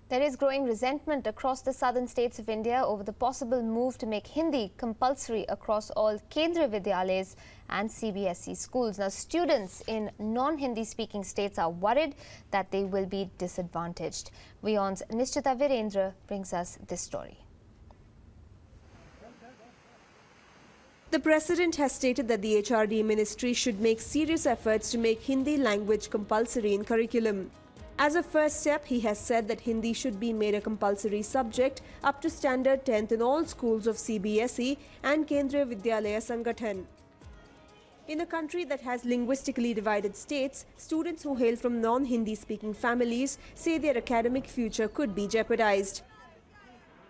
There is growing resentment across the southern states of India over the possible move to make Hindi compulsory across all Kendriya Vidyalayas and CBSE schools. Now, students in non-Hindi speaking states are worried that they will be disadvantaged. WION's Nishtita Virendra brings us this story. The President has stated that the HRD ministry should make serious efforts to make Hindi language compulsory in curriculum. As a first step, he has said that Hindi should be made a compulsory subject up to standard 10th in all schools of CBSE and Kendriya Vidyalaya Sangathan. In a country that has linguistically divided states, students who hail from non-Hindi speaking families say their academic future could be jeopardized.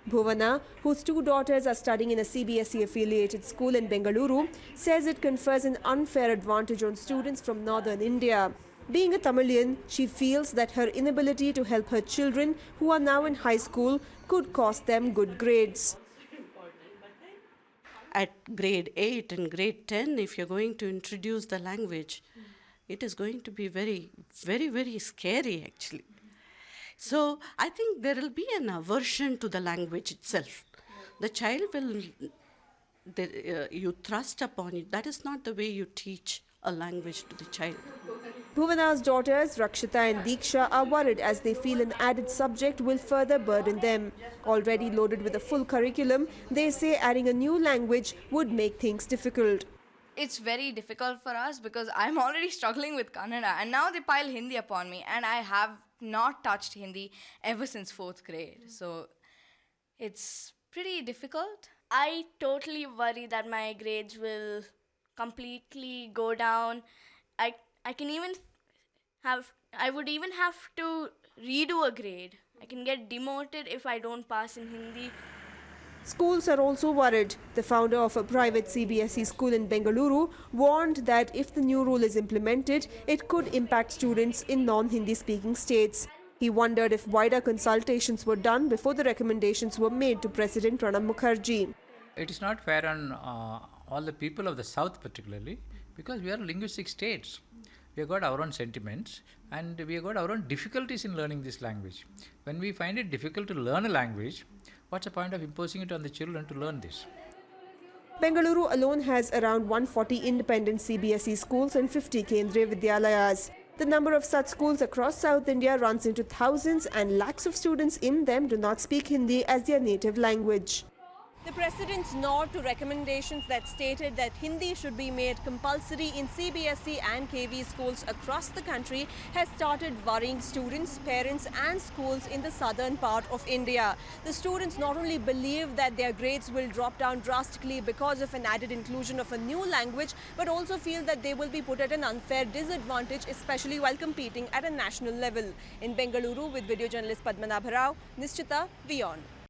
Bhuvana, whose two daughters are studying in a CBSE-affiliated school in Bengaluru, says it confers an unfair advantage on students from northern India. Being a Tamilian, she feels that her inability to help her children, who are now in high school, could cost them good grades. At grade 8 and grade 10, if you're going to introduce the language, it is going to be very, very scary actually. So I think there will be an aversion to the language itself. The child will, you thrust upon it. That is not the way you teach a language to the child. Bhuvana's daughters, Rakshita and Diksha, are worried as they feel an added subject will further burden them. Already loaded with a full curriculum, they say adding a new language would make things difficult. It's very difficult for us because I'm already struggling with Kannada and now they pile Hindi upon me and I have not touched Hindi ever since 4th grade. So it's pretty difficult. I totally worry that my grades will completely go down. I would even have to redo a grade. I can get demoted if I don't pass in Hindi. Schools are also worried. The founder of a private CBSE school in Bengaluru warned that if the new rule is implemented, it could impact students in non-Hindi speaking states. He wondered if wider consultations were done before the recommendations were made to President Pranab Mukherjee. It is not fair on all the people of the South particularly, because we are linguistic states. We have got our own sentiments and we have got our own difficulties in learning this language. When we find it difficult to learn a language, what's the point of imposing it on the children to learn this? Bengaluru alone has around 140 independent CBSE schools and 50 Kendriya Vidyalayas. The number of such schools across South India runs into thousands and lakhs of students in them do not speak Hindi as their native language. The President's nod to recommendations that stated that Hindi should be made compulsory in CBSE and KV schools across the country has started worrying students, parents and schools in the southern part of India. The students not only believe that their grades will drop down drastically because of an added inclusion of a new language, but also feel that they will be put at an unfair disadvantage, especially while competing at a national level. In Bengaluru with video journalist Padmanabha Rao, Nishtita, WION.